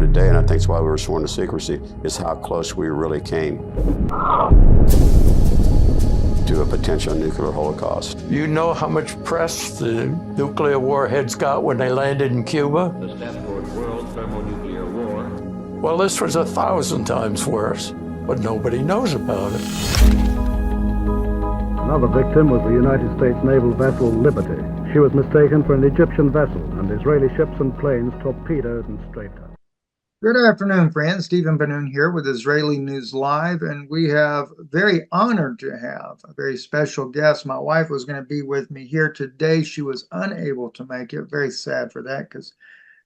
today, and I think it's why we were sworn to secrecy, is how close we really came to a potential nuclear holocaust. You know how much press the nuclear warheads got when they landed in Cuba? The step toward world thermonuclear war. Well, this was 1,000 times worse, but nobody knows about it. Another victim was the United States naval vessel Liberty. She was mistaken for an Egyptian vessel, and Israeli ships and planes torpedoed and strafed her. Good afternoon, friends. Stephen Benoon here with Israeli News Live, and we have very honored to have a very special guest. My wife was going to be with me here today. She was unable to make it. Very sad for that because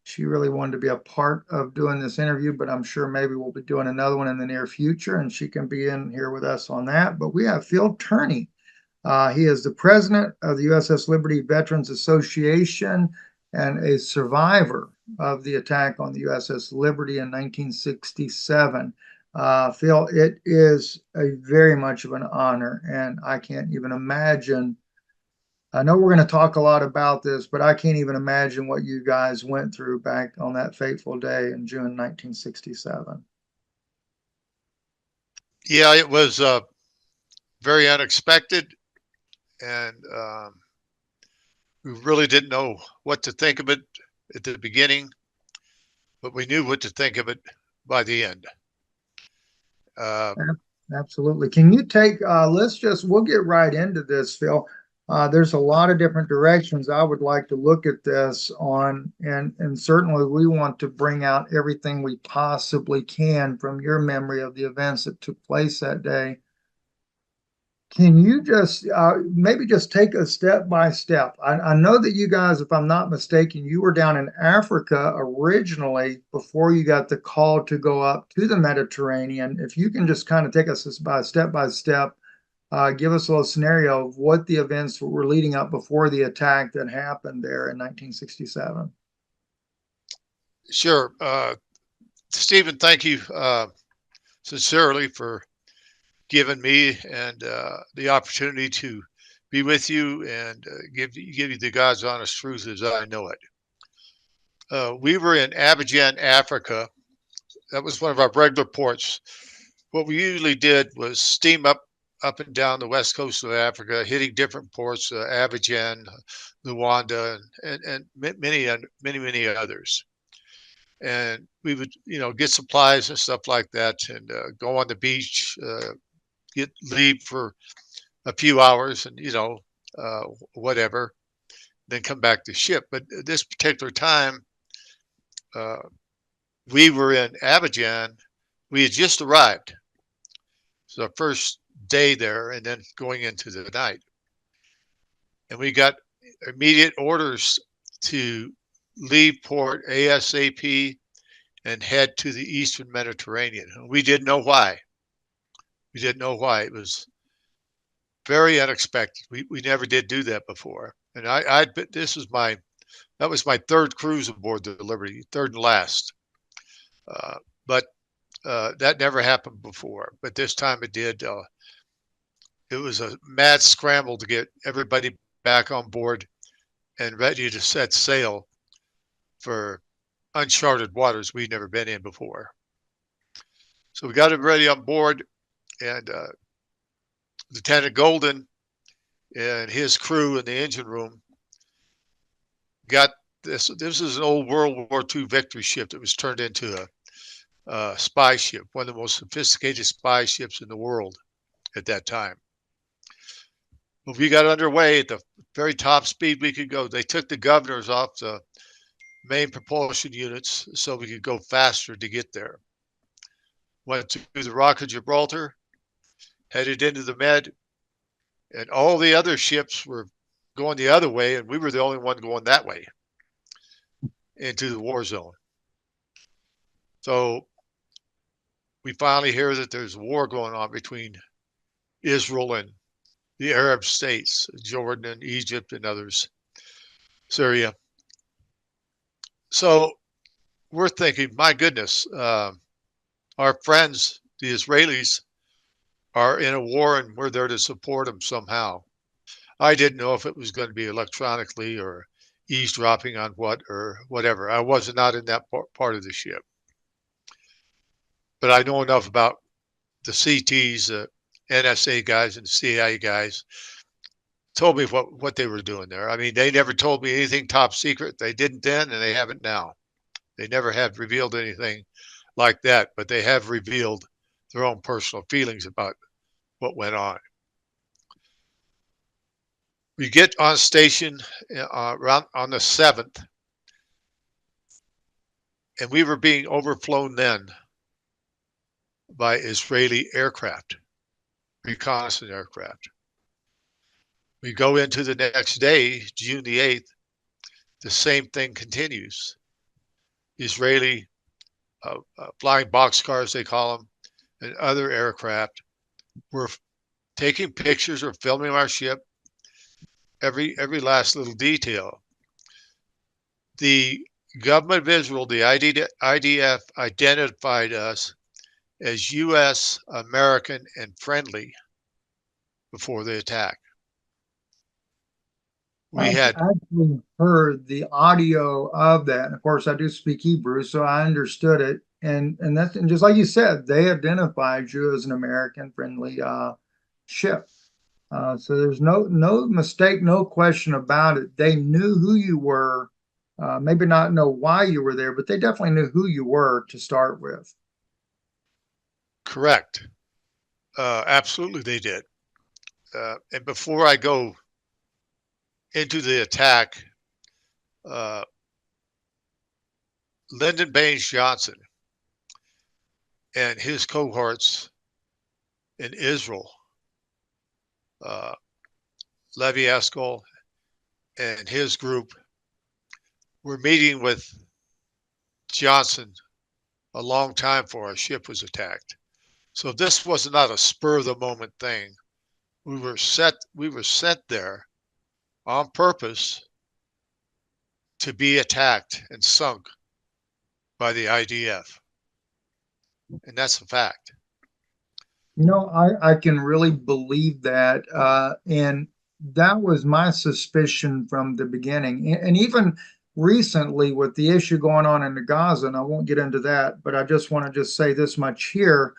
she really wanted to be a part of doing this interview, but I'm sure maybe we'll be doing another one in the near future, and she can be in here with us on that. But we have Phil Tourney. He is the president of the USS Liberty Veterans Association and a survivor of the attack on the USS Liberty in 1967. Phil, it is very much of an honor, and I can't even imagine. I know we're going to talk a lot about this, but I can't even imagine what you guys went through back on that fateful day in June 1967. Yeah, it was very unexpected, and we really didn't know what to think of it at the beginning, but we knew what to think of it by the end. Absolutely. Can you take, we'll get right into this, Phil. There's a lot of different directions I would like to look at this on, and certainly we want to bring out everything we possibly can from your memory of the events that took place that day. Can you just maybe just take us step by step? I know that you guys, if I'm not mistaken, you were down in Africa originally before you got the call to go up to the Mediterranean. If you can just kind of take us by step, give us a little scenario of what the events were leading up before the attack that happened there in 1967. Sure. Stephen, thank you sincerely for giving me and the opportunity to be with you and give you the God's honest truth as I know it. We were in Abidjan, Africa. That was one of our regular ports. What we usually did was steam up and down the west coast of Africa, hitting different ports, Abidjan, Luanda, and many others. And we would, get supplies and stuff like that, and go on the beach, leave for a few hours, and whatever, then come back to ship. But this particular time, we were in Abidjan. We had just arrived. So our first day there, and then going into the night, and we got immediate orders to leave port ASAP and head to the Eastern Mediterranean. We didn't know why. It was very unexpected. We never did do that before, and that was my third cruise aboard the Liberty, third and last. But that never happened before. But this time it did. It was a mad scramble to get everybody back on board and ready to set sail for uncharted waters we'd never been in before. So we got everybody on board, and Lieutenant Golden and his crew in the engine room got this. This is an old World War II Victory ship that was turned into a spy ship, one of the most sophisticated spy ships in the world at that time. When we got underway at the very top speed we could go, they took the governors off the main propulsion units so we could go faster to get there. Went through the Rock of Gibraltar, headed into the Med, and all the other ships were going the other way, and we were the only one going that way into the war zone. So we finally hear that there's a war going on between Israel and the Arab states, Jordan and Egypt and others, Syria. So we're thinking, my goodness, our friends, the Israelis, are in a war and we're there to support them somehow. I didn't know if it was going to be electronically or eavesdropping on what or whatever. I was not in that part of the ship. but I know enough about the CTs, NSA guys and CIA guys told me what they were doing there. I mean, they never told me anything top secret. They didn't then, and they haven't now. They never have revealed anything like that, but they have revealed their own personal feelings about what went on. We get on station around on the 7th, and we were being overflown then by Israeli aircraft, reconnaissance aircraft. We go into the next day, June the 8th, the same thing continues. Israeli flying boxcars, they call them, and other aircraft were taking pictures or filming our ship, every last little detail. The government of Israel, the IDF, identified us as U.S., American, and friendly before the attack. We had actually heard the audio of that. And of course, I do speak Hebrew, so I understood it. And that's, and just like you said, they identified you as an American friendly ship. So there's no mistake, no question about it. They knew who you were. Maybe not know why you were there, but they definitely knew who you were to start with. correct. Absolutely, they did. And before I go into the attack, Lyndon Baines Johnson and his cohorts in Israel, Levi Eskol and his group, were meeting with Johnson a long time before our ship was attacked. So this was not a spur of the moment thing. We were sent there on purpose to be attacked and sunk by the IDF. And that's a fact. You know, I can really believe that. And that was my suspicion from the beginning. And even recently with the issue going on in the Gaza, and I won't get into that, but I just want to just say this much here.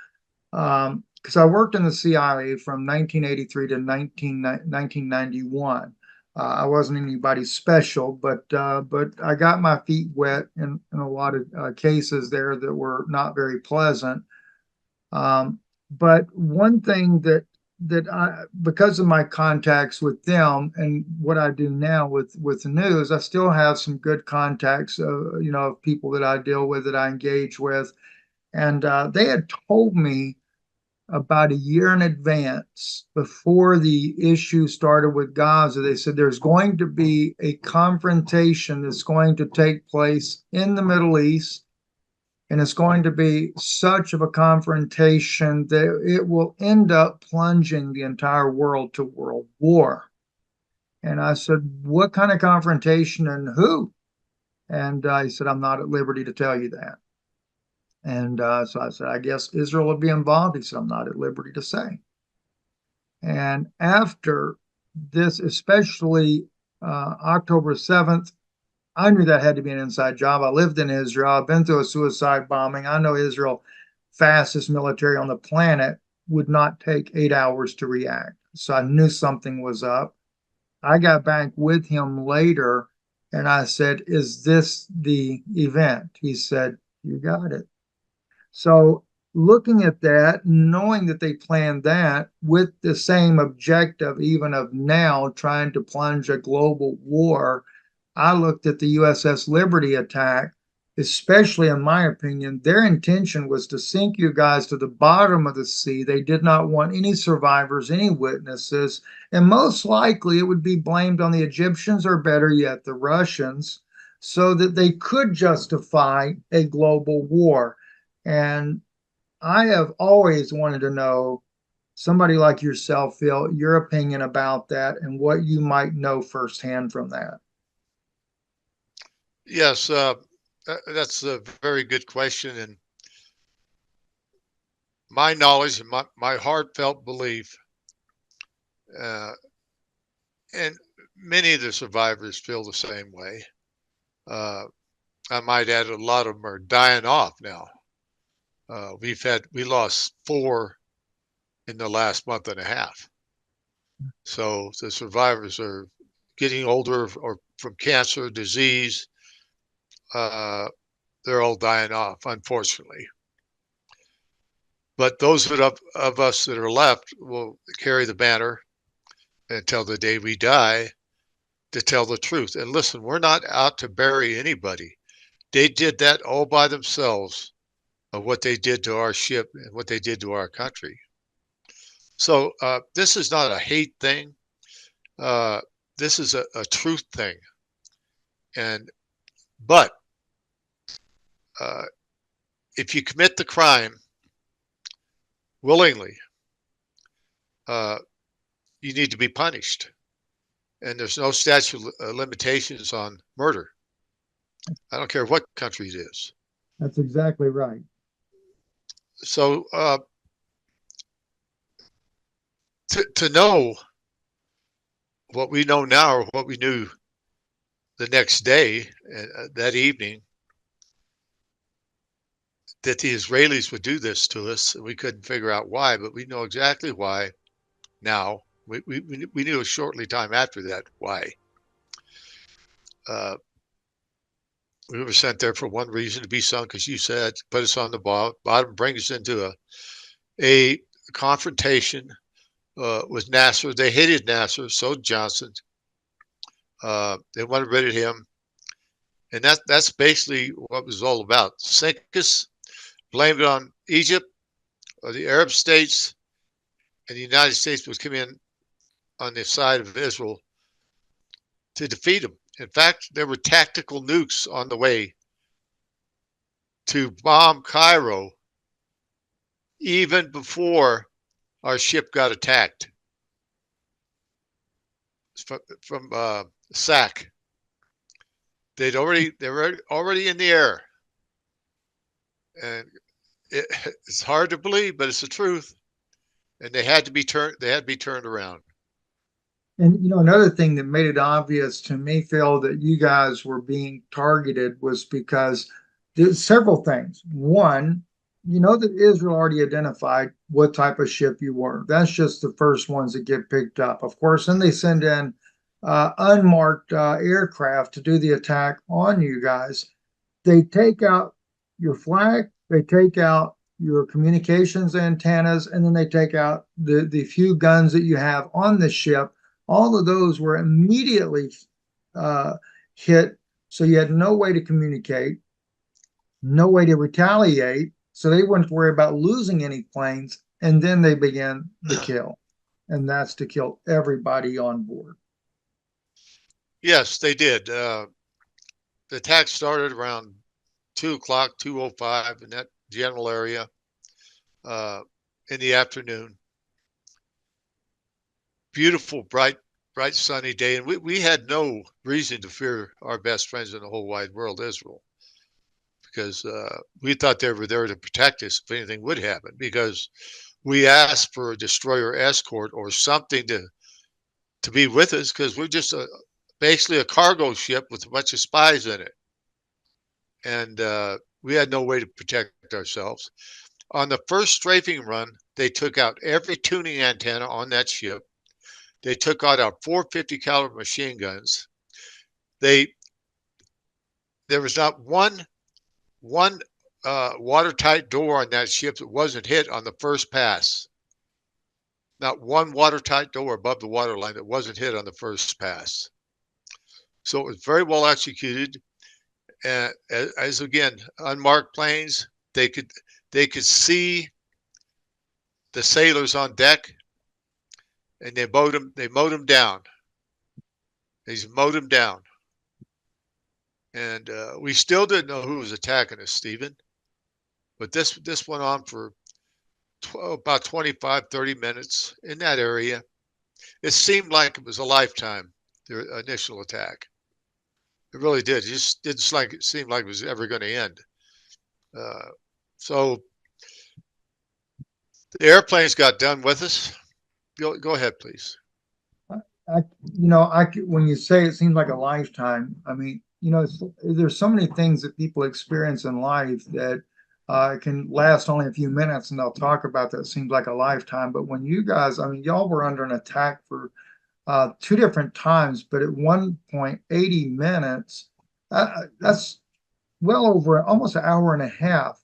Because I worked in the CIA from 1983 to 1991. I wasn't anybody special, but I got my feet wet in a lot of cases there that were not very pleasant. But one thing that I, because of my contacts with them and what I do now with the news, I still have some good contacts, you know, of people that I deal with, that I engage with, and they had told me about a year in advance, before the issue started with Gaza. They said there's going to be a confrontation that's going to take place in the Middle East, and it's going to be such of a confrontation that it will end up plunging the entire world to world war. And I said, what kind of confrontation and who? And he said, I'm not at liberty to tell you that. And so I said, I guess Israel would be involved. He said, I'm not at liberty to say. And after this, especially October 7th, I knew that had to be an inside job. I lived in Israel. I've been through a suicide bombing. I know Israel, fastest military on the planet, would not take 8 hours to react. So I knew something was up. I got back with him later and I said, is this the event? He said, you got it. So looking at that, knowing that they planned that with the same objective, even of now trying to plunge a global war, I looked at the USS Liberty attack, especially in my opinion, their intention was to sink you guys to the bottom of the sea. They did not want any survivors, any witnesses, and most likely it would be blamed on the Egyptians, or better yet, the Russians, so that they could justify a global war. And I have always wanted to know, somebody like yourself, Phil, your opinion about that and what you might know firsthand from that. Yes, that's a very good question. And my knowledge and my heartfelt belief, and many of the survivors feel the same way. I might add, a lot of them are dying off now. We lost 4 in the last month and a half. So the survivors are getting older or from cancer, disease. They're all dying off, unfortunately. But those of us that are left will carry the banner until the day we die to tell the truth. And listen, we're not out to bury anybody. They did that all by themselves of what they did to our ship and what they did to our country. So this is not a hate thing. This is a truth thing. But if you commit the crime willingly, you need to be punished. And there's no statute of limitations on murder. I don't care what country it is. That's exactly right. So to know what we know now or what we knew the next day, that evening, that the Israelis would do this to us, and we couldn't figure out why, but we know exactly why now. We knew a shortly time after that why. We were sent there for one reason, to be sunk, as you said, put us on the bottom, bring us into a confrontation with Nasser. They hated Nasser, so did Johnson. They wanted rid of him. And that's basically what it was all about. Sink us, blame it on Egypt or the Arab states, and the United States was coming in on the side of Israel to defeat them. In fact, there were tactical nukes on the way to bomb Cairo even before our ship got attacked from SAC. They were already in the air, and it's hard to believe, but it's the truth. And they had to be turned. They had to be turned around. And another thing that made it obvious to me, Phil, that you guys were being targeted was because there's several things. One, that Israel already identified what type of ship you were. That's just the first ones that get picked up. Of course, then they send in unmarked aircraft to do the attack on you guys. They take out your flag, they take out your communications antennas, and then they take out the few guns that you have on the ship. All of those were immediately hit, so you had no way to communicate, no way to retaliate, so they wouldn't worry about losing any planes, and then they began the kill, and that's to kill everybody on board. Yes, they did. The attack started around 2 o'clock, 2:05 in that general area in the afternoon. Beautiful, bright, sunny day. And we had no reason to fear our best friends in the whole wide world, Israel, because we thought they were there to protect us if anything would happen, because we asked for a destroyer escort or something to be with us, because we're just basically a cargo ship with a bunch of spies in it. And we had no way to protect ourselves. On the first strafing run, they took out every tuning antenna on that ship. They took out our 450 caliber machine guns. There was not one watertight door on that ship that wasn't hit on the first pass. Not one watertight door above the waterline that wasn't hit on the first pass. So it was very well executed. And as again, unmarked planes, they could see the sailors on deck, and they mowed them down. They mowed them down. And we still didn't know who was attacking us, Stephen. But this went on for about 25, 30 minutes in that area. It seemed like it was a lifetime, the initial attack. It really did. It just didn't seem like it was ever going to end. So the airplanes got done with us. Go ahead, please. When you say it seems like a lifetime, I mean, there's so many things that people experience in life that It can last only a few minutes, and they'll talk about that. It seems like a lifetime. But when you guys, I mean, y'all were under an attack for two different times, but at one point, 80 minutes, that's well over almost an hour and a half,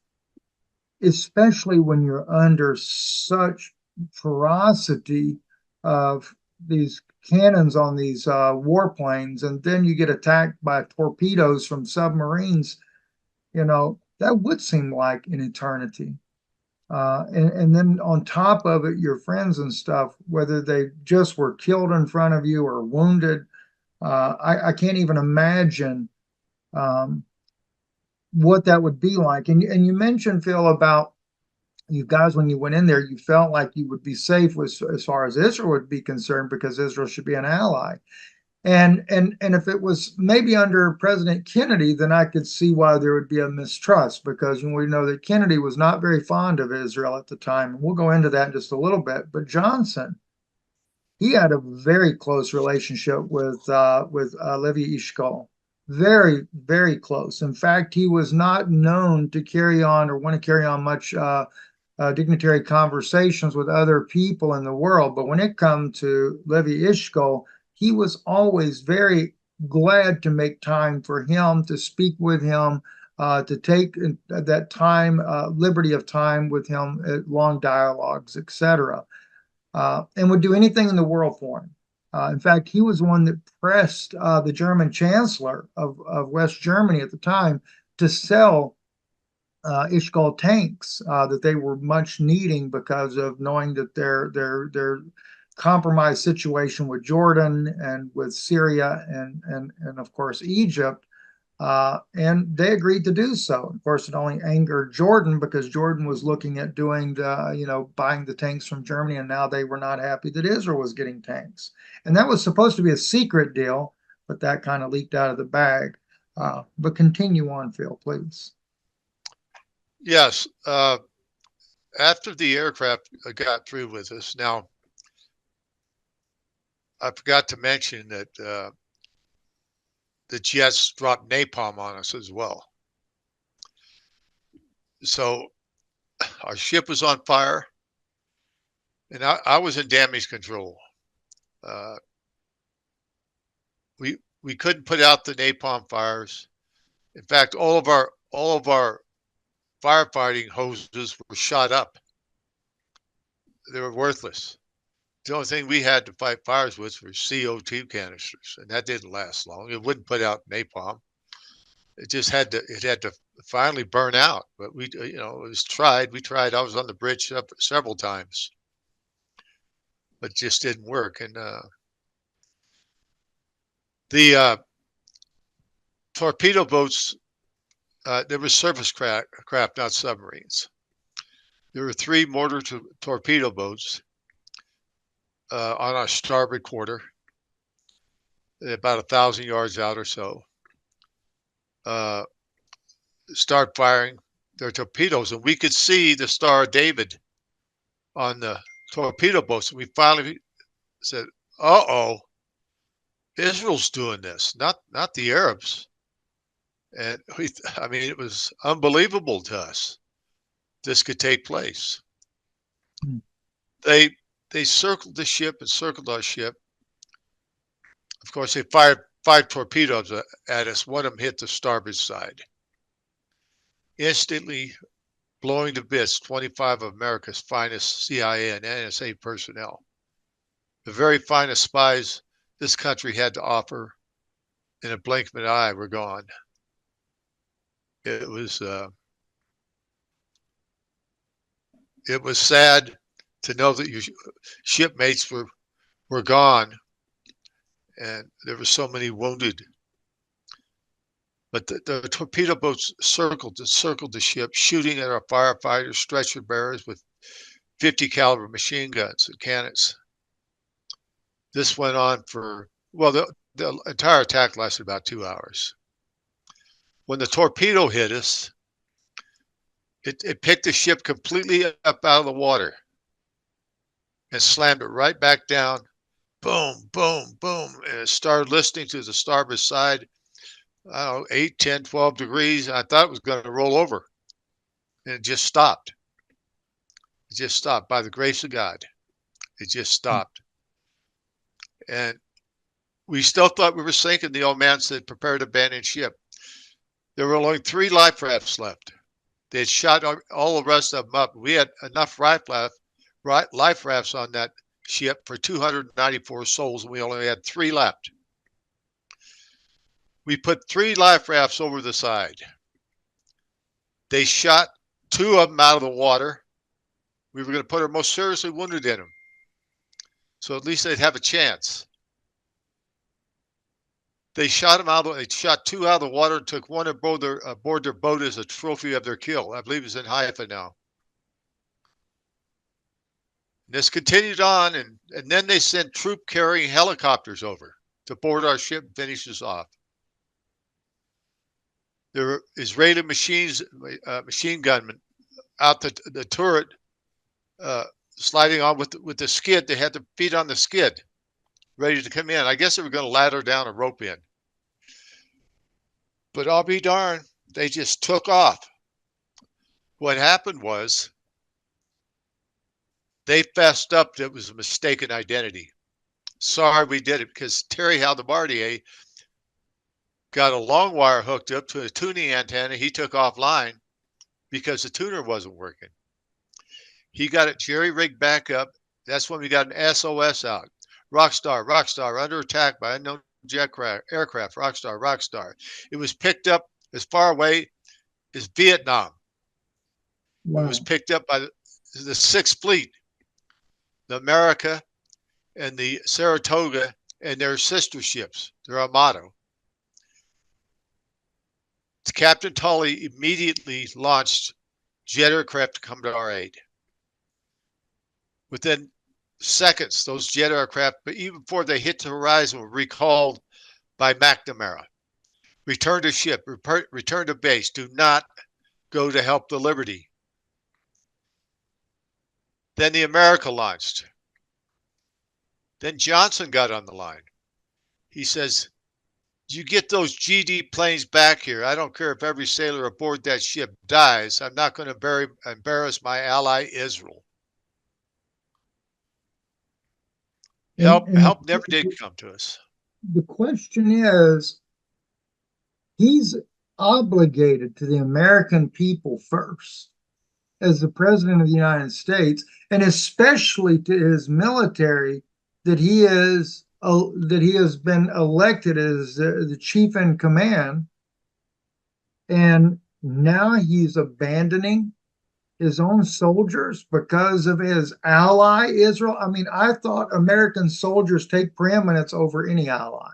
especially when you're under such ferocity of these cannons on these warplanes, and then you get attacked by torpedoes from submarines. That would seem like an eternity. And then on top of it, your friends and stuff, whether they just were killed in front of you or wounded, I can't even imagine what that would be like. And you mentioned, Phil, about you guys, when you went in there, you felt like you would be safe as far as Israel would be concerned, because Israel should be an ally. And if it was maybe under President Kennedy, then I could see why there would be a mistrust, because we know that Kennedy was not very fond of Israel at the time. And we'll go into that in just a little bit. But Johnson, he had a very close relationship with Levi Eshkol. Very, very close. In fact, he was not known to carry on or want to carry on much dignitary conversations with other people in the world. But when it comes to Levi Eshkol, he was always very glad to make time for him, to speak with him, to take that time, liberty of time with him, long dialogues, etc., and would do anything in the world for him. In fact, he was one that pressed the German chancellor of West Germany at the time to sell Eshkol tanks that they were much needing, because of knowing that their compromised situation with Jordan and with Syria and of course Egypt, and they agreed to do so. Of course, it only angered Jordan, because Jordan was looking at doing buying the tanks from Germany, and now they were not happy that Israel was getting tanks. And that was supposed to be a secret deal, but that kind of leaked out of the bag. But continue on, Phil, please. Yes. After the aircraft got through with us, now I forgot to mention that the jets dropped napalm on us as well. So our ship was on fire, and I was in damage control. We couldn't put out the napalm fires. In fact, all of our firefighting hoses were shot up. They were worthless. The only thing we had to fight fires with were CO2 canisters, and that didn't last long. It wouldn't put out napalm. It just had to finally burn out. But it was tried. We tried. I was on the bridge several times, but it just didn't work. And the torpedo boats, there were surface craft, not submarines. There were 3 mortar torpedo boats on our starboard quarter, about 1,000 yards out or so. Start firing their torpedoes, and we could see the Star of David on the torpedo boats. And we finally said, "Uh-oh, Israel's doing this, not the Arabs." And it was unbelievable to us this could take place. They circled the ship and circled our ship. Of course, they fired 5 torpedoes at us. One of them hit the starboard side, instantly blowing to bits 25 of America's finest CIA and NSA personnel. The very finest spies this country had to offer, in a blink of an eye, were gone. It was sad to know that your shipmates were gone, and there were so many wounded. But the torpedo boats circled the ship, shooting at our firefighters, stretcher bearers with 50 caliber machine guns and cannons. This went on for, well, the entire attack lasted about 2 hours. When the torpedo hit us, it picked the ship completely up out of the water and slammed it right back down. Boom, boom, boom. And it started listing to the starboard side, I don't know, 8, 10, 12 degrees. And I thought it was going to roll over. And it just stopped. It just stopped by the grace of God. It just stopped. And we still thought we were sinking. The old man said, "Prepare to abandon ship." There were only 3 life rafts left. They had shot all the rest of them up. We had enough life rafts on that ship for 294 souls, and we only had 3 left. We put 3 life rafts over the side. They shot 2 of them out of the water. We were going to put our most seriously wounded in them, so at least they'd have a chance. They shot them out. They shot 2 out of the water and took 1 aboard their boat as a trophy of their kill. I believe it's in Haifa now. And this continued on, and then they sent troop-carrying helicopters over to board our ship and finish us off. There were Israeli machine gunmen out the turret, sliding on with the skid. They had their feet on the skid, ready to come in. I guess they were going to ladder down a rope in. But I'll be darned, they just took off. What happened was they fessed up that it was a mistaken identity. Sorry we did it, because Terry Haldebardier got a long wire hooked up to a tuning antenna. He took offline because the tuner wasn't working. He got it jerry-rigged back up. That's when we got an SOS out. Rockstar, under attack by unknown aircraft, Rockstar. It was picked up as far away as Vietnam. Wow. It was picked up by the 6th Fleet, the America and the Saratoga and their sister ships, their Armada. Captain Tully immediately launched jet aircraft to come to our aid. Within seconds, those jet aircraft, but even before they hit the horizon, were recalled by McNamara. Return to ship, return to base. Do not go to help the Liberty. Then the America launched. Then Johnson got on the line. He says, "You get those GD planes back here. I don't care if every sailor aboard that ship dies. I'm not going to embarrass my ally Israel." Help never did come to us. The question is, he's obligated to the American people first as the president of the United States, and especially to his military that he has been elected as the chief in command, and now he's abandoning his own soldiers because of his ally Israel. I mean, I thought American soldiers take preeminence over any ally.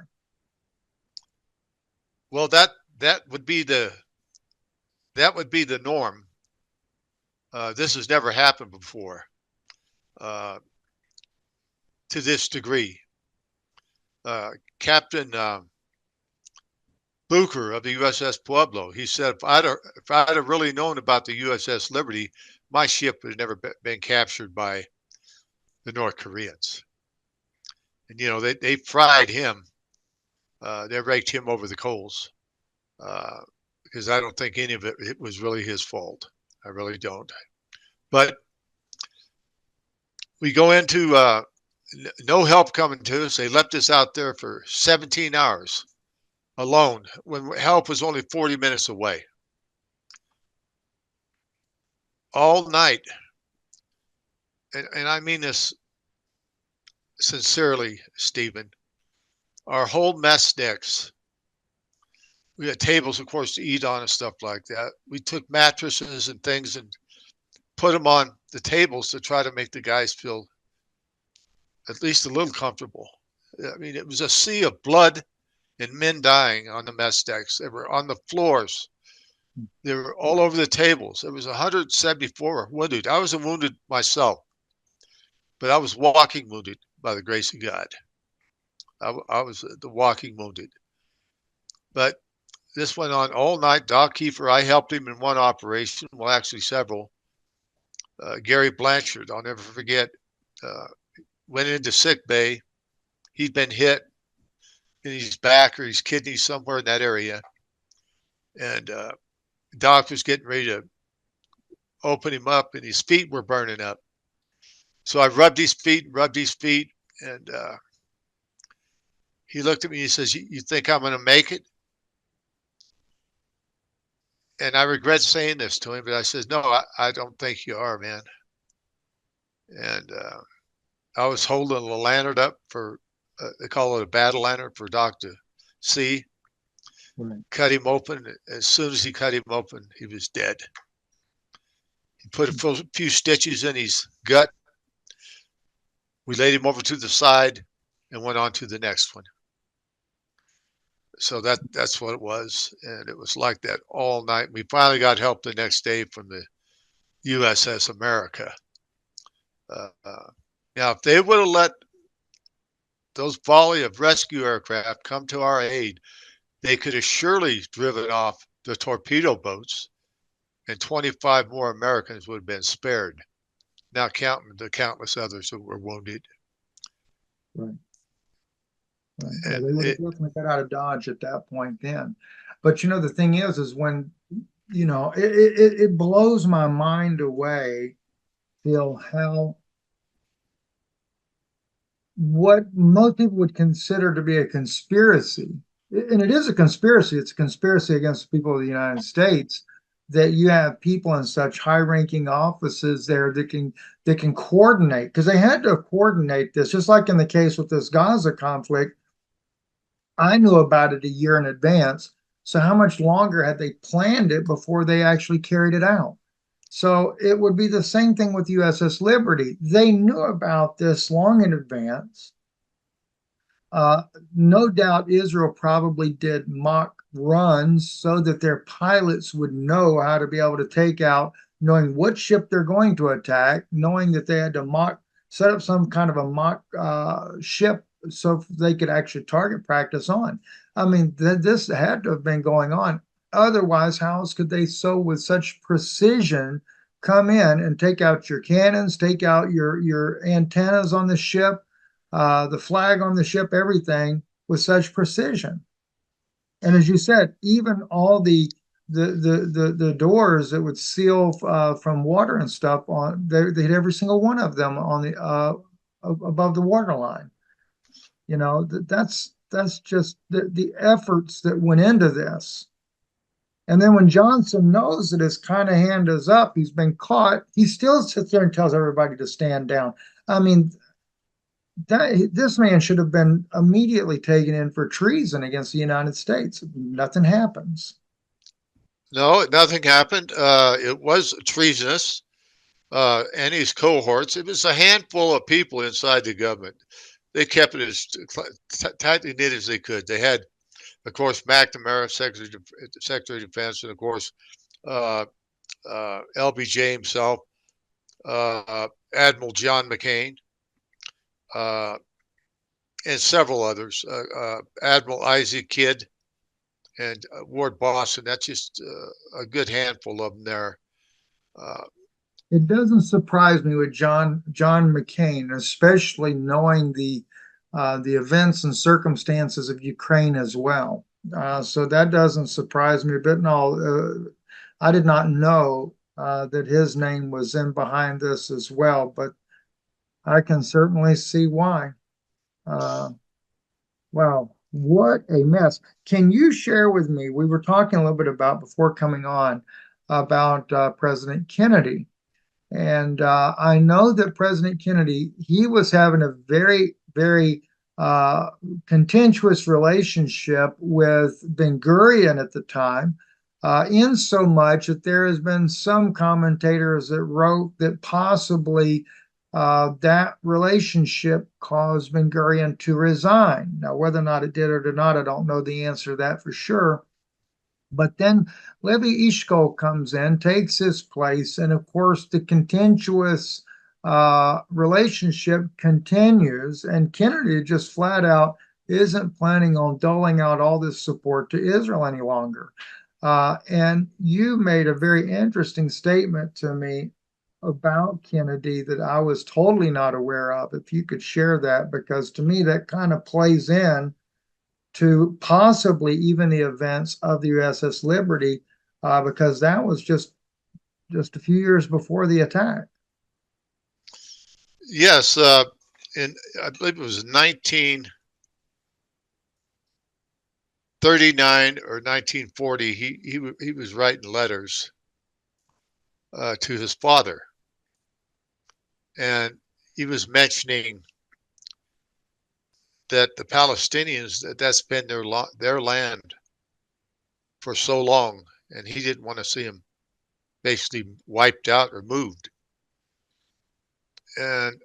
Well, that would be the norm. This has never happened before to this degree. Captain Bucher of the USS Pueblo, he said, if I'd have really known about the USS Liberty, my ship would have never been captured by the North Koreans. And, you know, they fried him. They raked him over the coals because I don't think any of it was really his fault. I really don't. But we go into no help coming to us. They left us out there for 17 hours alone when help was only 40 minutes away. All night. And I mean this sincerely, Stephen. Our whole mess decks, we had tables, of course, to eat on and stuff like that. We took mattresses and things and put them on the tables to try to make the guys feel at least a little comfortable. I mean, it was a sea of blood and men dying on the mess decks. They were on the floors. They were all over the tables. There was 174 wounded. I wasn't wounded myself, but I was walking wounded by the grace of God. I was the walking wounded. But this went on all night. Doc Kiefer, I helped him in one operation, well, actually several. Gary Blanchard, I'll never forget, went into sick bay. He'd been hit in his back or his kidneys somewhere in that area. And Doc was getting ready to open him up, and his feet were burning up. So I rubbed his feet, and he looked at me and he says, "You think I'm going to make it?" And I regret saying this to him, but I said, "No, I don't think you are, man." And I was holding a lantern up for, they call it a battle lantern, for Doc to see. Right. Cut him open. As soon as he cut him open, he was dead. He put a few stitches in his gut. We laid him over to the side and went on to the next one. So that's what it was. And it was like that all night. We finally got help the next day from the USS America. Now, if they would have let those volley of rescue aircraft come to our aid, they could have surely driven off the torpedo boats, and 25 more Americans would have been spared, not counting the countless others who were wounded. Right. Right. Well, they would have definitely got out of Dodge at that point then. But you know, the thing is when, you know, it blows my mind away, Phil, how what most people would consider to be a conspiracy, and it is a conspiracy. It's a conspiracy against the people of the United States, that you have people in such high-ranking offices there that can coordinate, because they had to coordinate this, just like in the case with this Gaza conflict. I knew about it a year in advance. So how much longer had they planned it before they actually carried it out? So it would be the same thing with USS Liberty. They knew about this long in advance. No doubt Israel probably did mock runs so that their pilots would know how to be able to take out, knowing what ship they're going to attack, knowing that they had to set up some kind of a mock ship so they could actually target practice on. I mean, this had to have been going on. Otherwise, how else could they so with such precision come in and take out your cannons, take out your antennas on the ship, the flag on the ship, everything with such precision? And as you said, even all the doors that would seal from water and stuff they hit every single one of them on the above the waterline. You know, that's just the efforts that went into this. And then when Johnson knows that his kind of hand is up, he's been caught, he still sits there and tells everybody to stand down. I mean, this man should have been immediately taken in for treason against the United States. Nothing happens. No, nothing happened. It was treasonous, and his cohorts. It was a handful of people inside the government. They kept it as tightly knit as they could. They had, of course, McNamara, Secretary of Defense, and of course, LBJ himself, Admiral John McCain, and several others, Admiral Isaac Kidd, and Ward Boston. That's just a good handful of them there. It doesn't surprise me with John McCain, especially knowing the events and circumstances of Ukraine as well. So that doesn't surprise me a bit. No, I did not know that his name was in behind this as well, but I can certainly see why. Wow, what a mess. Can you share with me, we were talking a little bit about before coming on about President Kennedy. And I know that President Kennedy, he was having a very, very contentious relationship with Ben Gurion at the time, in so much that there has been some commentators that wrote that possibly that relationship caused Ben Gurion to resign. Now, whether or not it did or did not, I don't know the answer to that for sure. But then Levi Eshkol comes in, takes his place, and of course the contentious relationship continues, and Kennedy just flat out isn't planning on doling out all this support to Israel any longer. And you made a very interesting statement to me about Kennedy that I was totally not aware of. If you could share that, because to me that kind of plays in to possibly even the events of the USS Liberty, because that was just just a few years before the attack. Yes, in I believe it was 1939 or 1940. He was writing letters to his father, and he was mentioning that the Palestinians, that's been their land for so long, and he didn't want to see them basically wiped out or moved. And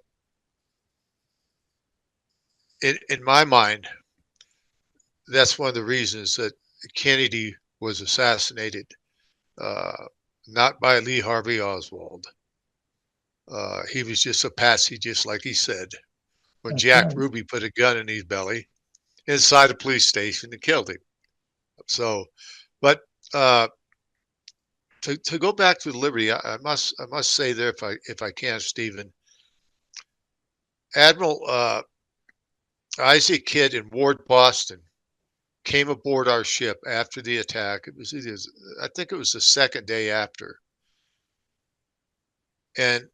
in my mind, that's one of the reasons that Kennedy was assassinated, uh, not by Lee Harvey Oswald. He was just a patsy, just like he said, when That's Jack right. Ruby put a gun in his belly inside a police station and killed him. So, but to go back to Liberty, I must say there, if I can, Stephen, Admiral Isaac Kidd in Ward, Boston, came aboard our ship after the attack. I think it was the second day after, and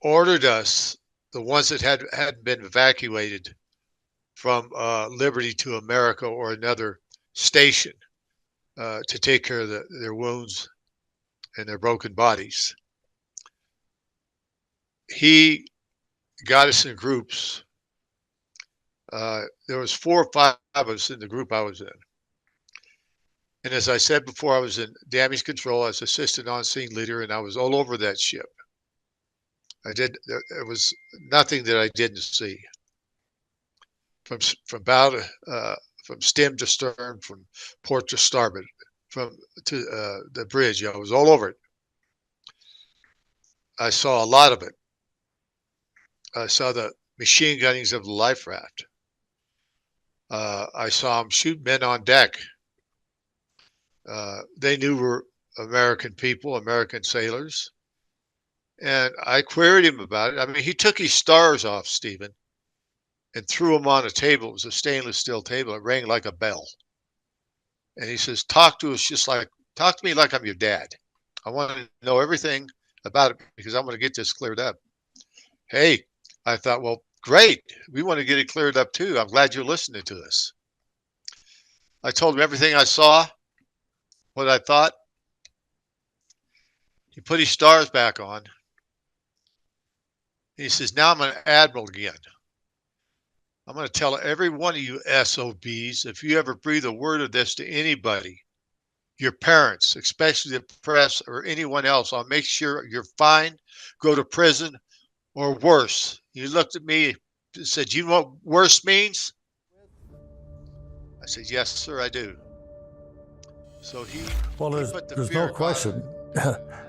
ordered us, the ones that hadn't been evacuated, from Liberty to America or another station, to take care of their wounds and their broken bodies. He got us in groups. There was 4 or 5 of us in the group I was in. And as I said before, I was in damage control as assistant on-scene leader, and I was all over that ship. There was nothing that I didn't see. From stem to stern, from port to starboard, to the bridge. I was all over it. I saw a lot of it. I saw the machine gunnings of the life raft. I saw them shoot men on deck. They knew were American people, American sailors. And I queried him about it. I mean, he took his stars off, Stephen, and threw them on a table. It was a stainless steel table. It rang like a bell. And he says, talk to me like I'm your dad. I want to know everything about it because I want to get this cleared up. Hey, I thought, well, great. We want to get it cleared up too. I'm glad you're listening to us. I told him everything I saw, what I thought. He put his stars back on. He says, now I'm an admiral again. I'm going to tell every one of you SOBs, if you ever breathe a word of this to anybody, your parents, especially the press or anyone else, I'll make sure you're fine, go to prison, or worse. He looked at me and said, you know what worse means? I said, yes, sir, I do. So Well, he put the there's fear no question.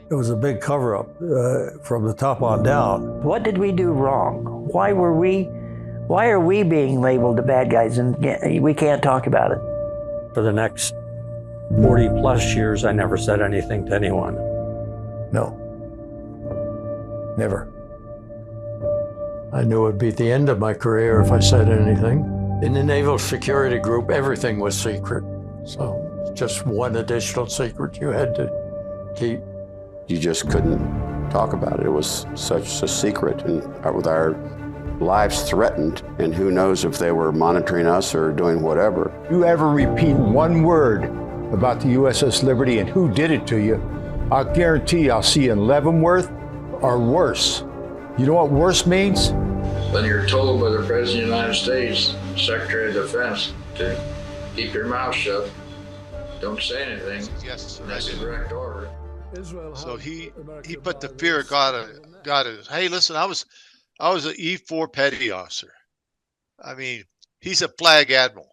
It was a big cover-up from the top on down. What did we do wrong? Why are we being labeled the bad guys and we can't talk about it? For the next 40 plus years, I never said anything to anyone. No. Never. I knew it would be the end of my career if I said anything. In the Naval Security Group, everything was secret. So just one additional secret you had to keep. You just couldn't talk about it. It was such a secret, and with our lives threatened, and who knows if they were monitoring us or doing whatever. You ever repeat one word about the USS Liberty and who did it to you, I'll guarantee I'll see you in Leavenworth or worse. You know what worse means? When you're told by the President of the United States, Secretary of Defense, to keep your mouth shut, don't say anything. Yes, sir, That's a direct order. So he put the fear of God in. Hey, listen, I was an E4 petty officer. I mean, he's a flag admiral,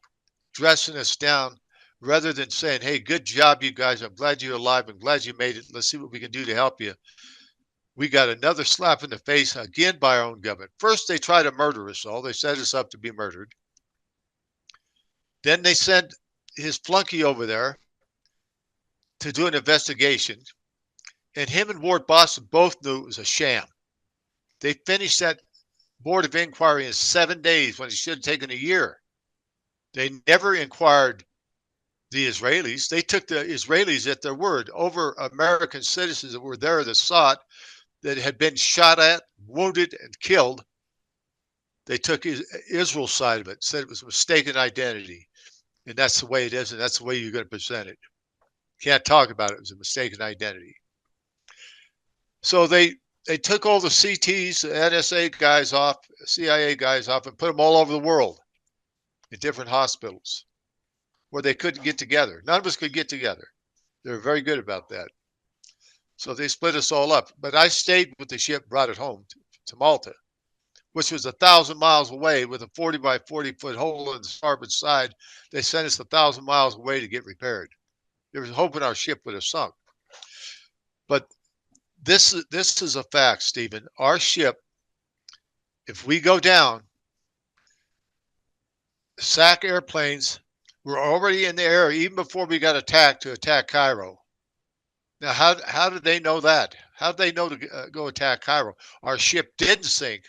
dressing us down rather than saying, hey, good job, you guys. I'm glad you're alive. I'm glad you made it. Let's see what we can do to help you. We got another slap in the face again by our own government. First, they tried to murder us all. They set us up to be murdered. Then they sent his flunky over there to do an investigation. And him and Ward Boston both knew it was a sham. They finished that board of inquiry in 7 days when it should have taken a year. They never inquired the Israelis. They took the Israelis at their word over American citizens that were there that saw it, that had been shot at, wounded, and killed. They took Israel's side of it, said it was a mistaken identity. And that's the way it is, and that's the way you're going to present it. Can't talk about it. It was a mistaken identity. So they took all the CTs, the NSA guys off, CIA guys off, and put them all over the world in different hospitals where they couldn't get together. None of us could get together. They were very good about that. So they split us all up. But I stayed with the ship, brought it home to Malta, which was 1,000 miles away with a 40 by 40 foot hole in the starboard side. They sent us 1,000 miles away to get repaired. They were hoping our ship would have sunk. But this is a fact, Stephen. Our ship, if we go down, SAC airplanes were already in the air even before we got attacked to attack Cairo. Now, how did they know that? How did they know to go attack Cairo? Our ship didn't sink,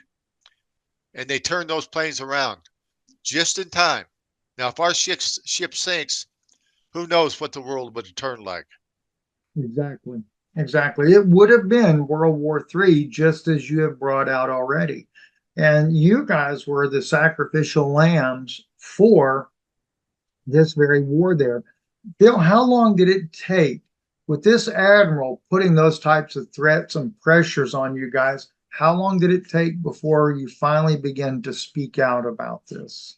and they turned those planes around just in time. Now, if our ship sinks, who knows what the world would have turned like? Exactly. Exactly. It would have been World War III, just as you have brought out already. And you guys were the sacrificial lambs for this very war there. Bill, how long did it take with this admiral putting those types of threats and pressures on you guys? How long did it take before you finally began to speak out about this?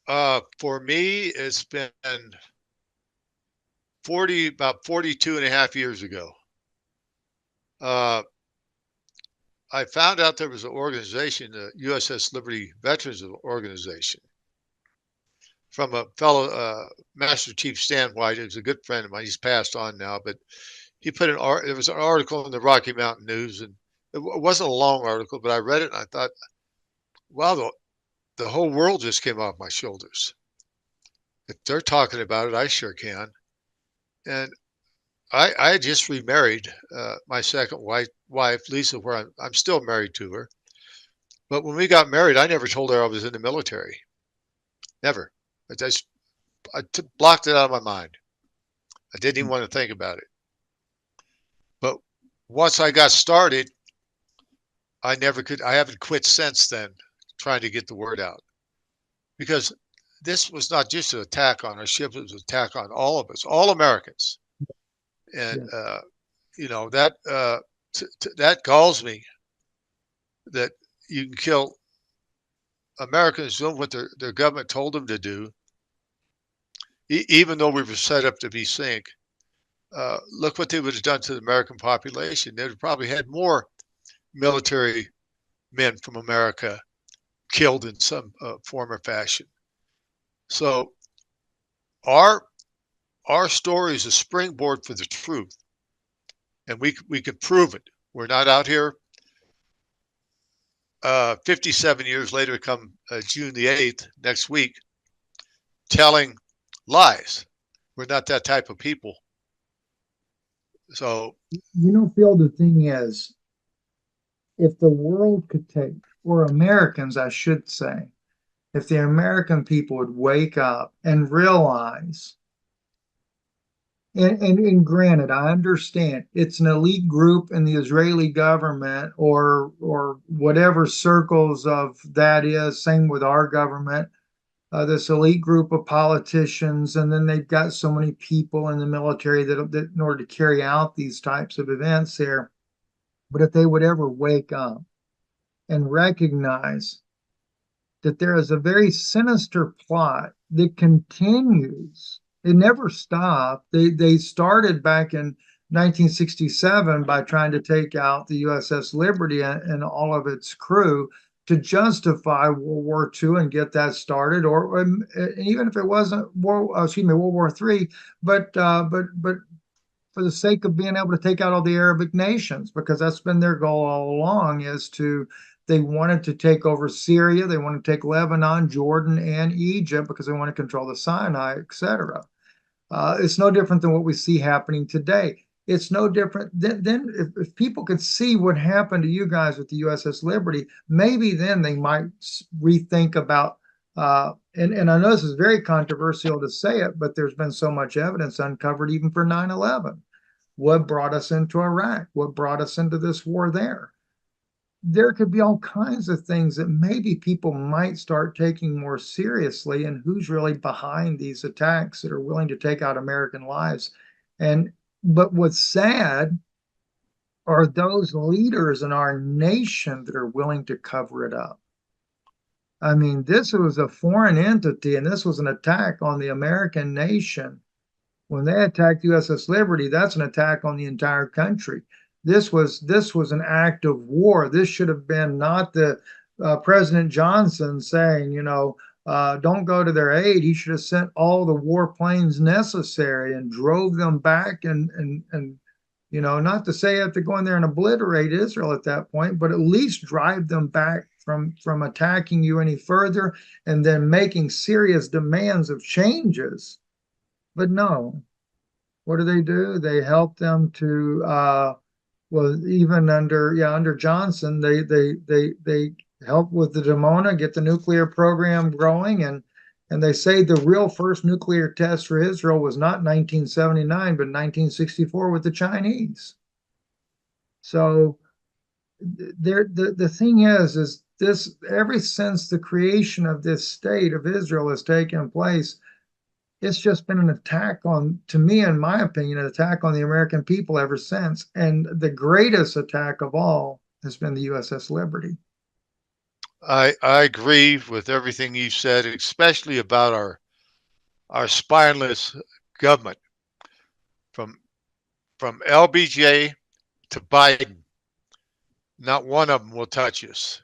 For me, it's been about 42 and a half years ago. I found out there was an organization, the USS Liberty Veterans Organization, from a fellow Master Chief Stan White, who's a good friend of mine. He's passed on now, but he put there was an article in the Rocky Mountain News, and it wasn't a long article, but I read it and I thought, wow, the whole world just came off my shoulders. If they're talking about it, I sure can. And I just remarried my second wife, Lisa, where I'm still married to her. But when we got married, I never told her I was in the military. Never. I blocked it out of my mind. I didn't even want to think about it. But once I got started, I haven't quit since then, trying to get the word out. Because this was not just an attack on our ship, it was an attack on all of us, all Americans. And, that galls me that you can kill Americans doing what their government told them to do, even though we were set up to be sink. Look what they would have done to the American population. They'd have probably had more military men from America killed in some form or fashion. So our story is a springboard for the truth, and we could prove it. We're not out here 57 years later, come June the 8th, next week, telling lies. We're not that type of people. So, Phil, the thing is, if the world could take, or Americans, I should say, if the American people would wake up and realize, and granted, I understand it's an elite group in the Israeli government or whatever circles of that is, same with our government, this elite group of politicians, and then they've got so many people in the military that in order to carry out these types of events there. But if they would ever wake up and recognize that there is a very sinister plot that continues. It never stopped. They started back in 1967 by trying to take out the USS Liberty and all of its crew to justify World War II and get that started, or even if it wasn't World War III, but for the sake of being able to take out all the Arabic nations, because that's been their goal all along, they wanted to take over Syria, they want to take Lebanon, Jordan, and Egypt because they want to control the Sinai, etc. It's no different than what we see happening today. It's no different. Then if people could see what happened to you guys with the USS Liberty, maybe then they might rethink about And I know this is very controversial to say it, but there's been so much evidence uncovered even for 9/11. What brought us into Iraq? What brought us into this war there? There could be all kinds of things that maybe people might start taking more seriously, and who's really behind these attacks that are willing to take out American lives. But what's sad are those leaders in our nation that are willing to cover it up. I mean, this was a foreign entity, and this was an attack on the American nation. When they attacked USS Liberty, that's an attack on the entire country. This was an act of war. This should have been not the President Johnson saying, don't go to their aid. He should have sent all the warplanes necessary and drove them back and not to say you have to go in there and obliterate Israel at that point, but at least drive them back from attacking you any further and then making serious demands of changes. But no, what do? They help them to even under Johnson, they help with the Dimona, get the nuclear program growing, and they say the real first nuclear test for Israel was not 1979, but 1964 with the Chinese. So the thing is this, ever since the creation of this state of Israel has taken place, it's just been an attack on, to me, in my opinion, an attack on the American people ever since. And the greatest attack of all has been the USS Liberty. I agree with everything you said, especially about our spineless government, from LBJ to Biden. Not one of them will touch us.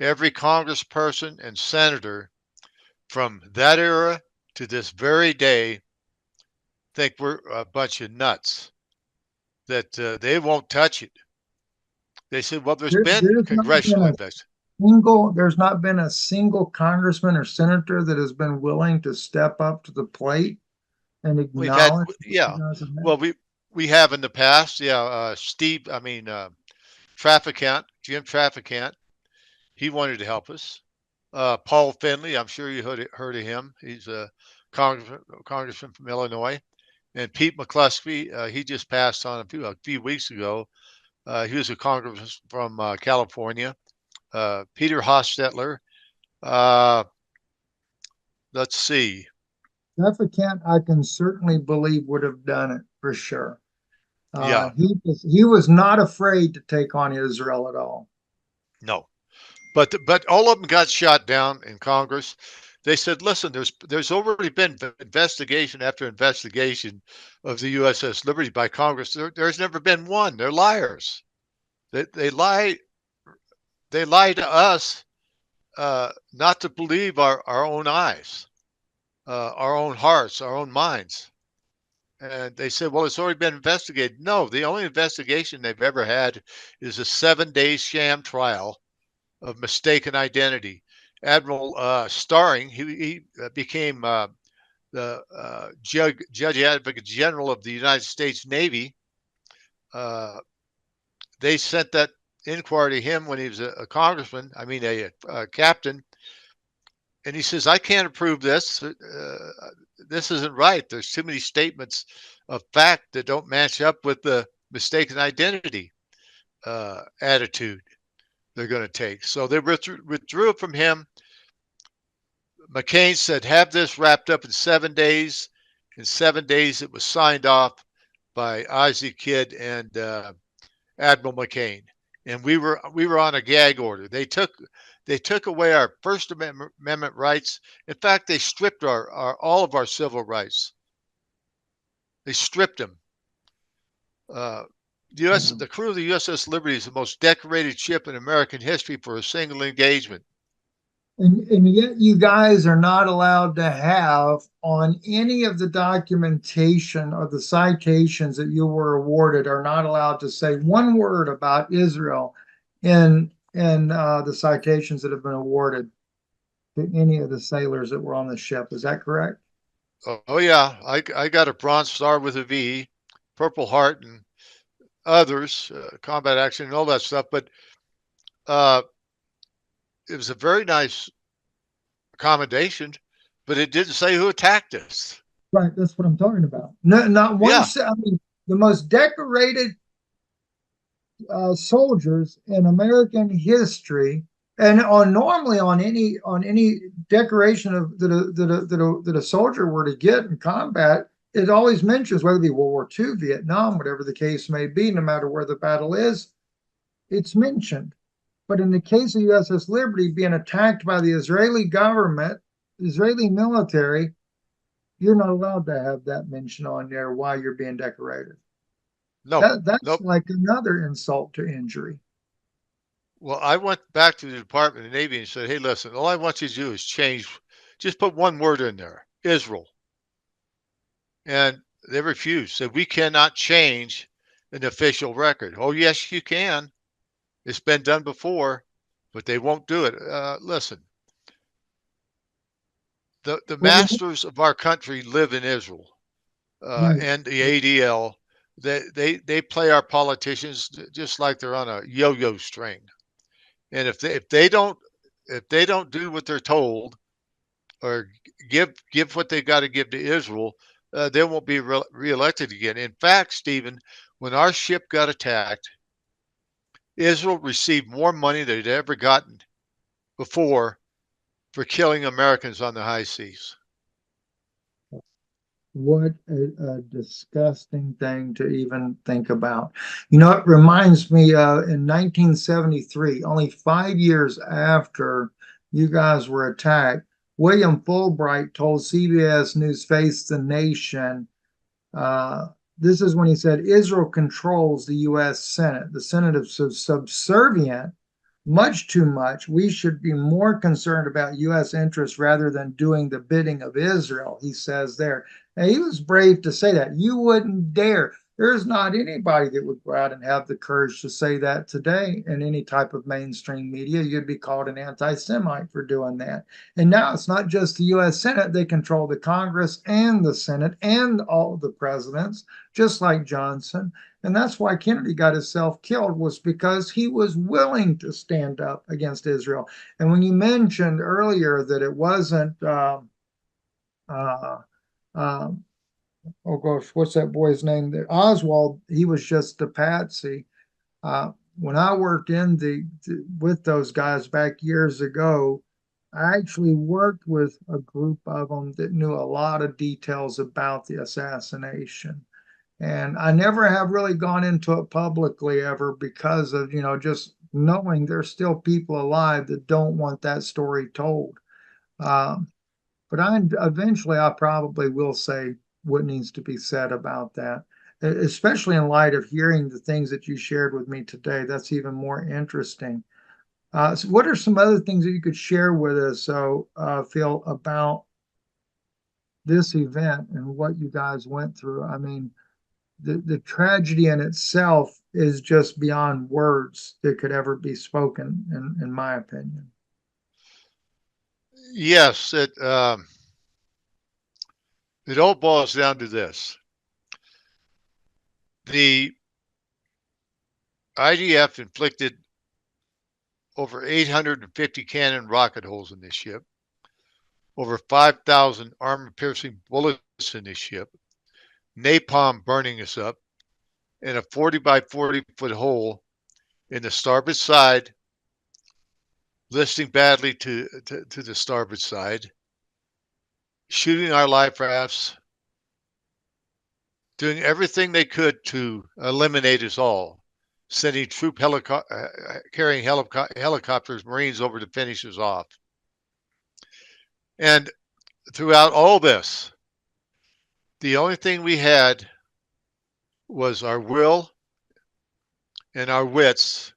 Every congressperson and senator from that era to this very day think we're a bunch of nuts, that they won't touch it. They said, well, there's been congressional investigation. There's not been a single congressman or senator that has been willing to step up to the plate and acknowledge. Well, we have in the past. Jim Trafficant, he wanted to help us. Paul Finley, I'm sure you heard of him. He's a congressman from Illinois. And Pete McCluskey, he just passed on a few weeks ago. He was a congressman from California. Peter Hostetler. Let's see. Trafficant, I can certainly believe would have done it for sure. He was not afraid to take on Israel at all. No, but all of them got shot down in Congress. They said, listen, there's already been investigation after investigation of the USS Liberty by Congress. There's never been one. They're liars. They lie. They lie to us, not to believe our own eyes, our own hearts, our own minds. And they said, well, it's already been investigated. No, the only investigation they've ever had is a 7-day sham trial of mistaken identity. Admiral Starring, he became the Judge Advocate General of the United States Navy. They sent that inquiry to him when he was a congressman, a captain. And he says, I can't approve this. This isn't right. There's too many statements of fact that don't match up with the mistaken identity attitude they're going to take. So they withdrew it from him. McCain said, have this wrapped up in 7 days. In 7 days, it was signed off by Isaac Kidd and Admiral McCain. And we were on a gag order. They took away our First Amendment rights. In fact, they stripped all of our civil rights. They stripped them. The crew of the USS Liberty is the most decorated ship in American history for a single engagement. And yet you guys are not allowed to have on any of the documentation or the citations that you were awarded, are not allowed to say one word about Israel in the citations that have been awarded to any of the sailors that were on the ship. Is that correct? Oh yeah, I got a Bronze Star with a V, Purple Heart, and others, combat action and all that stuff. But it was a very nice commendation, but it didn't say who attacked us. Right, that's what I'm talking about. No, not one. Yeah. I mean, the most decorated soldiers in American history, and on normally on any decoration of that a soldier were to get in combat, it always mentions whether it be World War II, Vietnam, whatever the case may be, no matter where the battle is, it's mentioned. But in the case of USS Liberty being attacked by the Israeli government, Israeli military, you're not allowed to have that mention on there while you're being decorated. No, That's nope. like another insult to injury. Well, I went back to the Department of the Navy and said, hey, listen, all I want you to do is change, just put one word in there, Israel. And they refused, said, we cannot change an official record. Oh, yes, you can. It's been done before, but they won't do it. Listen, the masters of our country live in Israel, and the ADL. They play our politicians just like they're on a yo-yo string. And if they don't do what they're told, or give what they got to give to Israel, they won't be reelected again. In fact, Stephen, when our ship got attacked, Israel received more money than they'd ever gotten before for killing Americans on the high seas. What a disgusting thing to even think about. You know, it reminds me in 1973, only 5 years after you guys were attacked, William Fulbright told CBS News Face the Nation, this is when he said, Israel controls the U.S. Senate. The Senate is subservient, much too much. We should be more concerned about U.S. interests rather than doing the bidding of Israel, he says there. And he was brave to say that. You wouldn't dare. There's not anybody that would go out and have the courage to say that today in any type of mainstream media. You'd be called an anti-Semite for doing that. And now it's not just the U.S. Senate. They control the Congress and the Senate and all the presidents, just like Johnson. And that's why Kennedy got himself killed, was because he was willing to stand up against Israel. And when you mentioned earlier that it wasn't, oh gosh, what's that boy's name there? Oswald, he was just a patsy. When I worked with those guys back years ago, I actually worked with a group of them that knew a lot of details about the assassination. And I never have really gone into it publicly ever because of, just knowing there's still people alive that don't want that story told. But eventually I probably will say what needs to be said about that, especially in light of hearing the things that you shared with me today. That's even more interesting. So what are some other things that you could share with us, Phil, about this event and what you guys went through? I mean, the tragedy in itself is just beyond words that could ever be spoken, in my opinion. Yes, it all boils down to this. The IDF inflicted over 850 cannon rocket holes in this ship, over 5,000 armor-piercing bullets in this ship, napalm burning us up, and a 40 by 40 foot hole in the starboard side, listing badly to the starboard side, shooting our life rafts, doing everything they could to eliminate us all, sending troop carrying helicopters, Marines over to finish us off. And throughout all this, the only thing we had was our will and our wits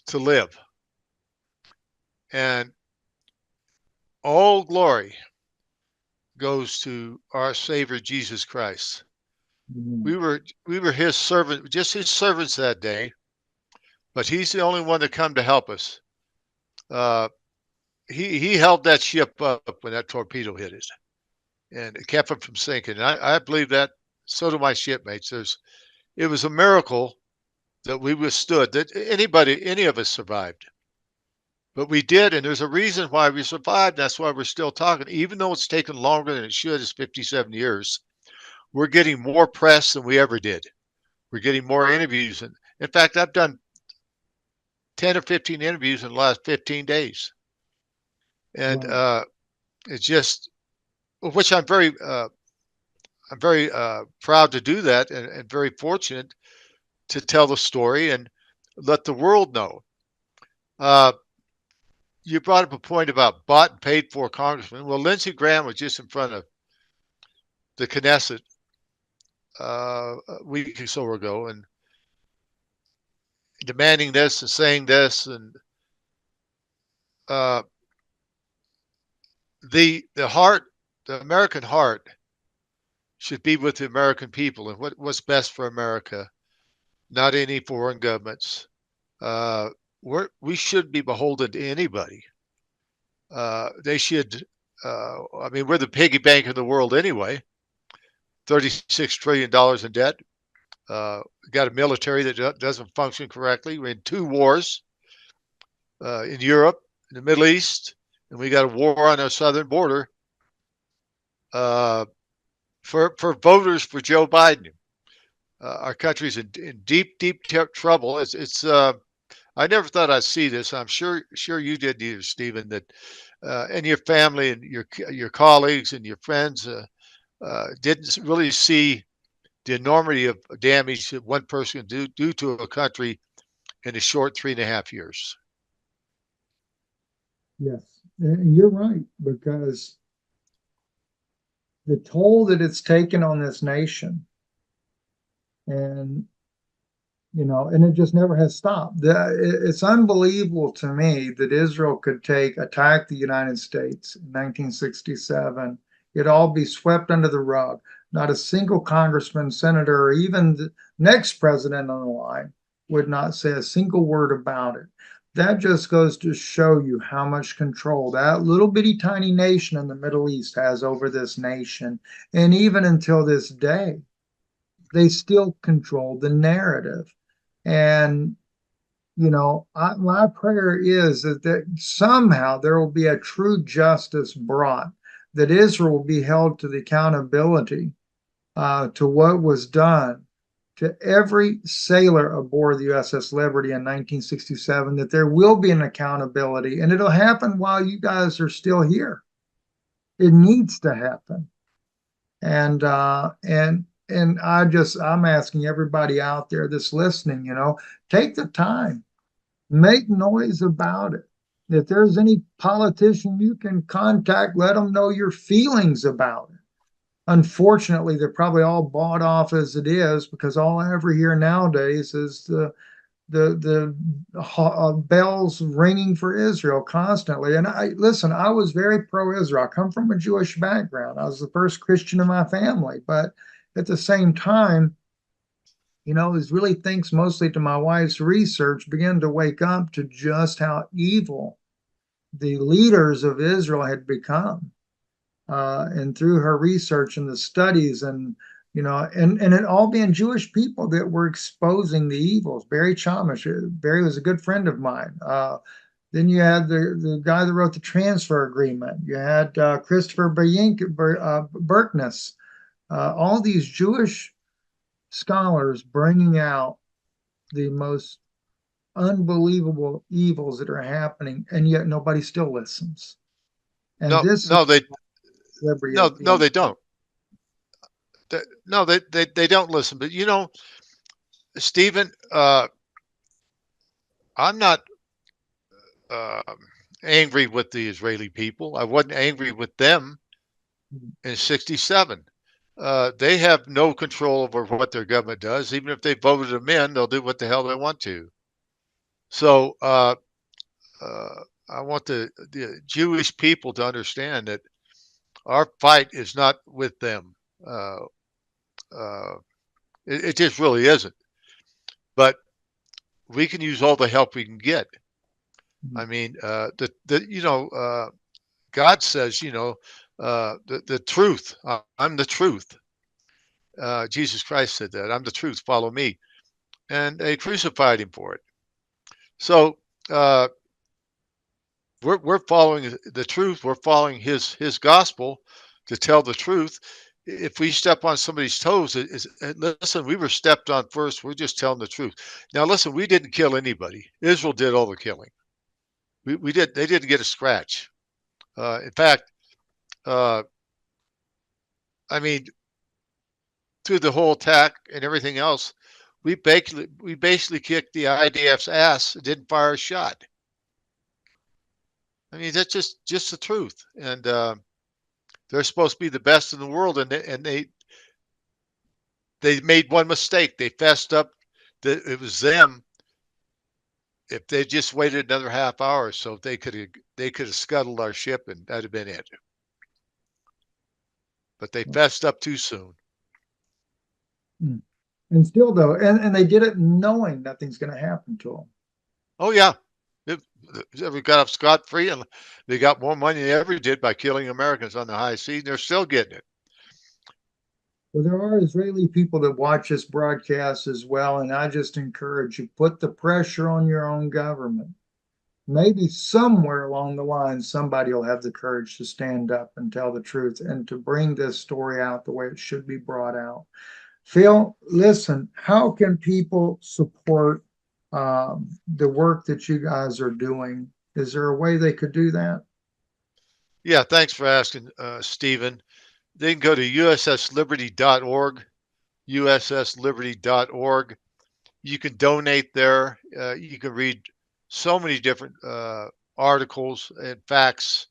to live. And all glory goes to our Savior Jesus Christ. We were his servant, just his servants that day, but he's the only one that come to help us. He held that ship up when that torpedo hit it, and it kept it from sinking. And I believe that. So do my shipmates. It was a miracle that we withstood, that any of us survived. But we did, and there's a reason why we survived. That's why we're still talking, even though it's taken longer than it should. It's 57 years. We're getting more press than we ever did. We're getting more interviews, and in fact, I've done 10 or 15 interviews in the last 15 days, and Wow. it's just, which I'm very proud to do that, and very fortunate to tell the story and let the world know. Uh, you brought up a point about bought and paid for congressmen. Well, Lindsey Graham was just in front of the Knesset a week or so ago and demanding this and saying this, and uh, the heart, the American heart, should be with the American people and what's best for America, not any foreign governments. Uh, we shouldn't be beholden to anybody. They should. I mean, we're the piggy bank of the world anyway. $36 trillion in debt. Got a military that doesn't function correctly. We're in 2 wars in Europe, in the Middle East, and we got a war on our southern border. For voters for Joe Biden, our country's in deep, deep trouble. It's I never thought I'd see this. I'm sure you did either, Stephen. That and your family and your colleagues and your friends didn't really see the enormity of damage that one person can do to a country in a short 3.5 years. Yes, and you're right, because the toll that it's taken on this nation, and and it just never has stopped. It's unbelievable to me that Israel could attack the United States in 1967. It'd all be swept under the rug. Not a single congressman, senator, or even the next president on the line would not say a single word about it. That just goes to show you how much control that little bitty tiny nation in the Middle East has over this nation. And even until this day, they still control the narrative. And, my prayer is that somehow there will be a true justice brought, that Israel will be held to the accountability to what was done to every sailor aboard the USS Liberty in 1967, that there will be an accountability, and it'll happen while you guys are still here. It needs to happen. And I'm asking everybody out there that's listening, take the time, make noise about it. If there's any politician you can contact, let them know your feelings about it. Unfortunately, they're probably all bought off as it is, because all I ever hear nowadays is the bells ringing for Israel constantly. And I was very pro-Israel. I come from a Jewish background. I was the first Christian in my family, but at the same time, it was really thanks mostly to my wife's research, began to wake up to just how evil the leaders of Israel had become. And through her research and the studies, and it all being Jewish people that were exposing the evils. Barry Chamish, Barry was a good friend of mine. Then you had the guy that wrote the transfer agreement. You had Christopher Berkness. All these Jewish scholars bringing out the most unbelievable evils that are happening, and yet nobody still listens. And no, this no, they Liberty no, they don't. No, they don't listen. But Stephen, I'm not angry with the Israeli people. I wasn't angry with them in '67. They have no control over what their government does. Even if they voted them in, they'll do what the hell they want to. So I want the Jewish people to understand that our fight is not with them. It just really isn't. But we can use all the help we can get. I mean, God says, the truth. I'm the truth. Jesus Christ said that. I'm the truth. Follow me. And they crucified him for it. So we're following the truth. We're following his gospel to tell the truth. If we step on somebody's toes, listen, we were stepped on first. We're just telling the truth. Now, listen, we didn't kill anybody. Israel did all the killing. We did. They didn't get a scratch. In fact, I mean, through the whole attack and everything else, we basically kicked the IDF's ass and didn't fire a shot. I mean, that's just the truth. And they're supposed to be the best in the world, and they made one mistake. They fessed up that it was them. If they just waited another half hour, so they could have scuttled our ship, and that'd have been it. But they fessed up too soon. And still, though, and they did it knowing nothing's going to happen to them. Oh yeah, we got off scot-free, and they got more money than they ever did by killing Americans on the high seas. And they're still getting it. Well, there are Israeli people that watch this broadcast as well, and I just encourage you, put the pressure on your own government. Maybe somewhere along the line, somebody will have the courage to stand up and tell the truth and to bring this story out the way it should be brought out. Phil, listen, how can people support the work that you guys are doing? Is there a way they could do that? Yeah, thanks for asking, Stephen. They can go to ussliberty.org, ussliberty.org. You can donate there. You can read so many different articles and facts.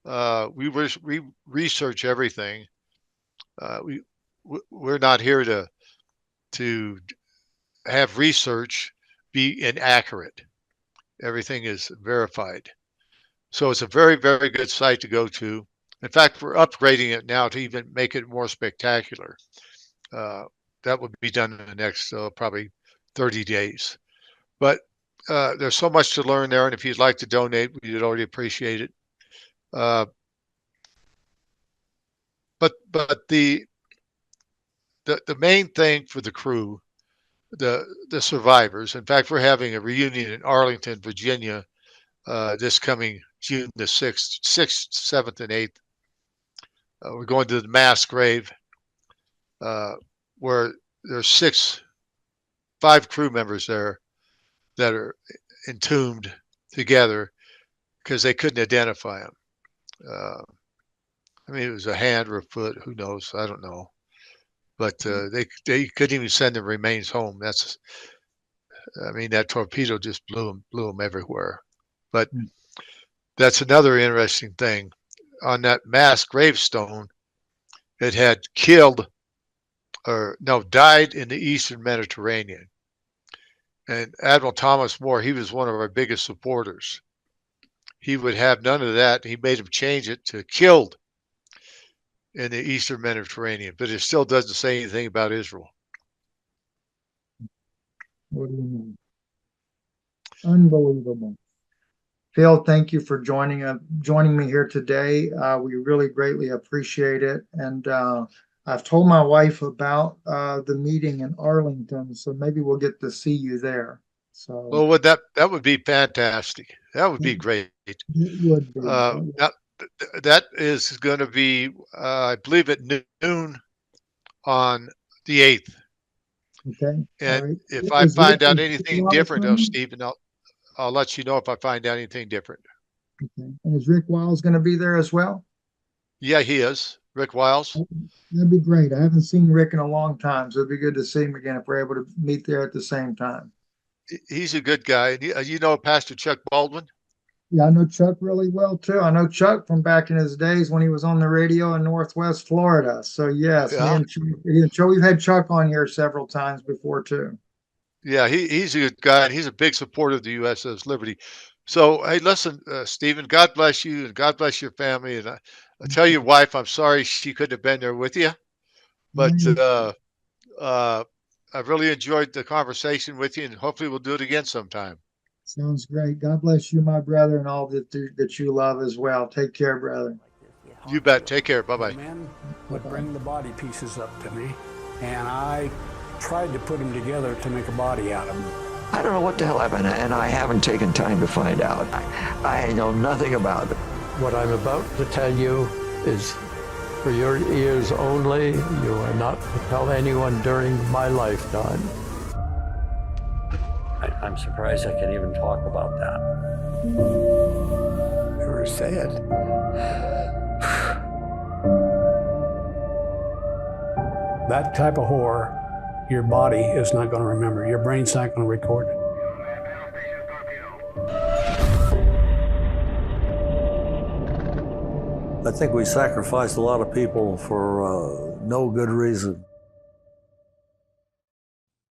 We research everything. We're not here to have research be inaccurate. Everything is verified. So it's a very, very good site to go to. In fact, we're upgrading it now to even make it more spectacular. That would be done in the next probably 30 days. But there's so much to learn there, and if you'd like to donate, we'd already appreciate it. But the main thing for the crew, the survivors. In fact, we're having a reunion in Arlington, Virginia, this coming June the 6th, 7th, and 8th. We're going to the mass grave where there's 5 crew members there that are entombed together because they couldn't identify them. I mean, it was a hand or a foot, who knows? I don't know. But they couldn't even send the remains home. That torpedo just blew them everywhere. But that's another interesting thing. On that mass gravestone, it had died in the Eastern Mediterranean. And Admiral Thomas Moore, he was one of our biggest supporters. He would have none of that. He made him change it to killed in the Eastern Mediterranean, but it still doesn't say anything about Israel. What do you mean? Unbelievable. Phil, thank you for joining me here today. We really greatly appreciate it. And I've told my wife about the meeting in Arlington, so maybe we'll get to see you there. So, well, that would be fantastic. That would be great. It would be. That is going to be, I believe, at noon on the 8th. Okay. And right. if I find out anything different, Stephen, I'll let you know if I find out anything different. Okay. And is Rick Wiles going to be there as well? Yeah, he is. Rick Wiles. That'd be great. I haven't seen Rick in a long time, so it'd be good to see him again if we're able to meet there at the same time. He's a good guy. You know Pastor Chuck Baldwin? Yeah, I know Chuck really well, too. I know Chuck from back in his days when he was on the radio in Northwest Florida. So, yes, yeah. We've had Chuck on here several times before, too. Yeah, he's a good guy, and he's a big supporter of the USS Liberty. So, hey, listen, Stephen, God bless you, and God bless your family. And I tell your wife, I'm sorry she couldn't have been there with you. But I really enjoyed the conversation with you, and hopefully we'll do it again sometime. Sounds great. God bless you, my brother, and all that you love as well. Take care, brother. You bet. Take care. Bye-bye. Men would bring the body pieces up to me, and I tried to put them together to make a body out of them. I don't know what the hell happened, and I haven't taken time to find out. I know nothing about it. What I'm about to tell you is for your ears only. You are not to tell anyone during my lifetime. I'm surprised I can even talk about that. Very sad. That type of horror, your body is not going to remember. Your brain's not going to record it. I think we sacrificed a lot of people for no good reason.